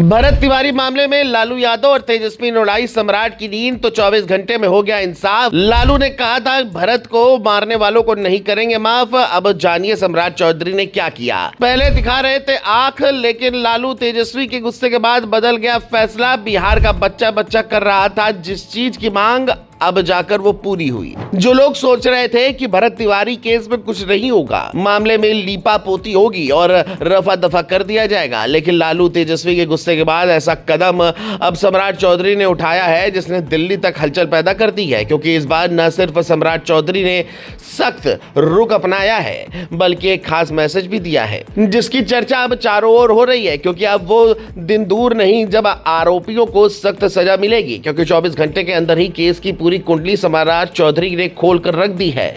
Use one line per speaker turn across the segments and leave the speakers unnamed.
भरत तिवारी मामले में लालू यादव और तेजस्वी ने उड़ाई सम्राट की नींद, तो 24 घंटे में हो गया इंसाफ। लालू ने कहा था भरत को मारने वालों को नहीं करेंगे माफ। अब जानिए सम्राट चौधरी ने क्या किया। पहले दिखा रहे थे आंख, लेकिन लालू तेजस्वी के गुस्से के बाद बदल गया फैसला। बिहार का बच्चा बच्चा कर रहा था जिस चीज की मांग, अब जाकर वो पूरी हुई। जो लोग सोच रहे थे कि भरत तिवारी केस में कुछ नहीं होगा, मामले में लीपा पोती होगी और रफा दफा कर दिया जाएगा, लेकिन लालू तेजस्वी के गुस्से के बाद ऐसा कदम अब सम्राट चौधरी ने उठाया है जिसने दिल्ली तक हलचल पैदा कर दी है। क्योंकि इस बार न सिर्फ सम्राट चौधरी ने सख्त रुख अपनाया है, बल्कि एक खास मैसेज भी दिया है जिसकी चर्चा अब चारों ओर हो रही है। क्योंकि अब वो दिन दूर नहीं जब आरोपियों को सख्त सजा मिलेगी। क्योंकि 24 घंटे के अंदर ही केस की पूरी कुंडली सम्राट चौधरी ने खोल कर रख दी है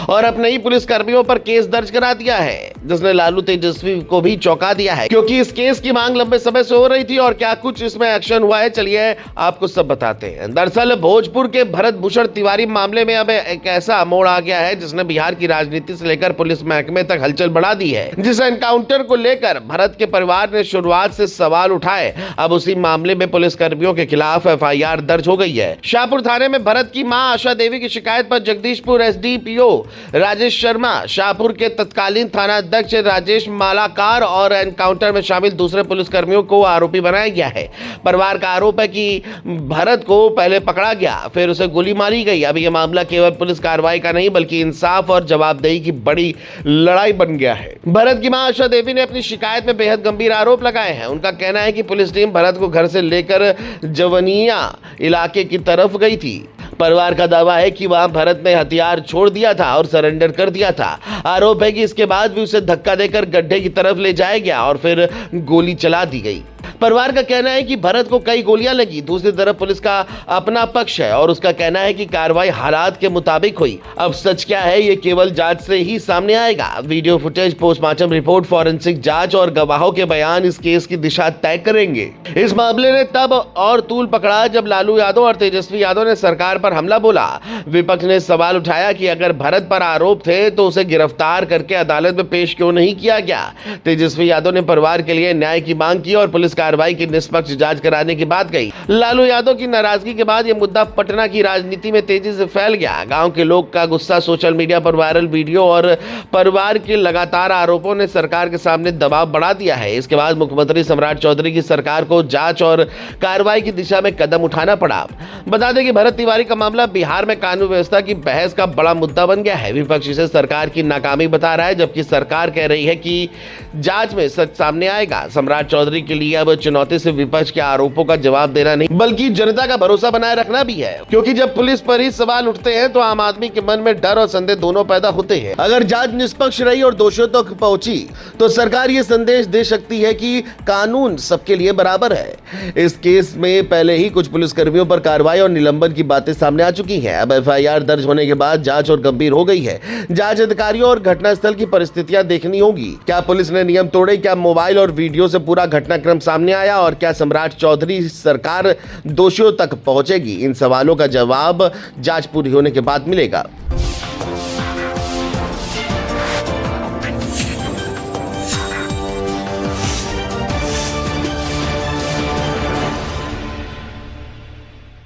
और अपने ही पुलिस कर्मियों पर केस दर्ज करा दिया है, जिसने लालू तेजस्वी को भी चौंका दिया है। क्योंकि इस केस की मांग लंबे समय से हो रही थी और क्या कुछ इसमें एक्शन हुआ है, चलिए आपको सब बताते हैं। दरअसल भोजपुर के भरत भूषण तिवारी मामले में अब एक ऐसा मोड़ आ गया है जिसने बिहार की राजनीति से लेकर पुलिस महकमे तक हलचल बढ़ा दी है। जिस एनकाउंटर को लेकर भरत के परिवार ने शुरुआत से सवाल उठाए, अब उसी मामले में पुलिस कर्मियों के खिलाफ FIR दर्ज हो गई है। शाहपुर थाने में भरत की मां आशा देवी की शिकायत पर जगदीशपुर SDPO राजेश शर्मा, शाहपुर के तत्कालीन थाना अध्यक्ष राजेश मालाकार और एनकाउंटर में शामिल दूसरे पुलिसकर्मियों को आरोपी बनाया गया है। परिवार का आरोप है कि भरत को पहले पकड़ा गया, फिर उसे गोली मारी गई। अब यह मामला केवल पुलिस कार्रवाई का नहीं बल्कि इंसाफ और जवाबदेही की बड़ी लड़ाई बन गया है। भरत की मां आशा देवी ने अपनी शिकायत में बेहद गंभीर आरोप लगाए हैं। उनका कहना है कि पुलिस टीम भरत को घर से लेकर जवनिया इलाके की तरफ गई थी। परिवार का दावा है कि वहां भरत ने हथियार छोड़ दिया था और सरेंडर कर दिया था। आरोप है कि इसके बाद भी उसे धक्का देकर गड्ढे की तरफ ले जाया गया और फिर गोली चला दी गई। परिवार का कहना है कि भरत को कई गोलियां लगी। दूसरी तरफ पुलिस का अपना पक्ष है और उसका कहना है कि कार्रवाई हालात के मुताबिक हुई। अब सच क्या है ये केवल जांच से ही सामने आएगा। Video footage, postmortem report, forensic जांच और गवाहों के बयान इस केस की दिशा तय करेंगे। इस मामले ने तब और तूल पकड़ा जब लालू यादव और तेजस्वी यादव ने सरकार पर हमला बोला। विपक्ष ने सवाल उठाया कि अगर भरत पर आरोप थे तो उसे गिरफ्तार करके अदालत में पेश क्यों नहीं किया गया। तेजस्वी यादव ने परिवार के लिए न्याय की मांग की और पुलिस कार्रवाई की निष्पक्ष जांच कराने की बात कही। लालू यादव की नाराजगी के बाद यह मुद्दा पटना की राजनीति में तेजी से फैल गया। गांव के लोग का गुस्सा, सोशल मीडिया पर वायरल वीडियो और परिवार के लगातार आरोपों ने सरकार के सामने दबाव बढ़ा दिया है। इसके बाद मुख्यमंत्री सम्राट चौधरी की सरकार को जांच और कार्रवाई की दिशा में कदम उठाना पड़ा। बता दें कि भरत तिवारी का मामला बिहार में कानून व्यवस्था की बहस का बड़ा मुद्दा बन गया है। विपक्ष इसे सरकार की नाकामी बता रहा है, जबकि सरकार कह रही है कि जांच में सच सामने आएगा। सम्राट चौधरी के लिए अब चुनौती से विपक्ष के आरोपों का जवाब देना नहीं बल्कि जनता का भरोसा बनाए रखना भी है। क्योंकि जब पुलिस पर ही सवाल उठते हैं तो आम आदमी के मन में डर और संदेह दोनों पैदा होते हैं। अगर जांच निष्पक्ष रही और दोषियों तक पहुंची तो सरकार ये संदेश दे सकती है कि कानून सबके लिए बराबर है। इस केस में पहले ही कुछ पुलिसकर्मियों पर कार्रवाई और निलंबन की बातें सामने आ चुकी हैं। अब FIR दर्ज होने के बाद जांच और गंभीर हो गई है। जांच अधिकारियों और घटनास्थल की परिस्थितियां देखनी होगी। क्या पुलिस ने नियम तोड़े, क्या मोबाइल और वीडियो से पूरा घटनाक्रम सामने आया और क्या सम्राट चौधरी सरकार दोषियों तक पहुंचेगी। इन सवालों का जवाब जांच पूरी होने के बाद मिलेगा।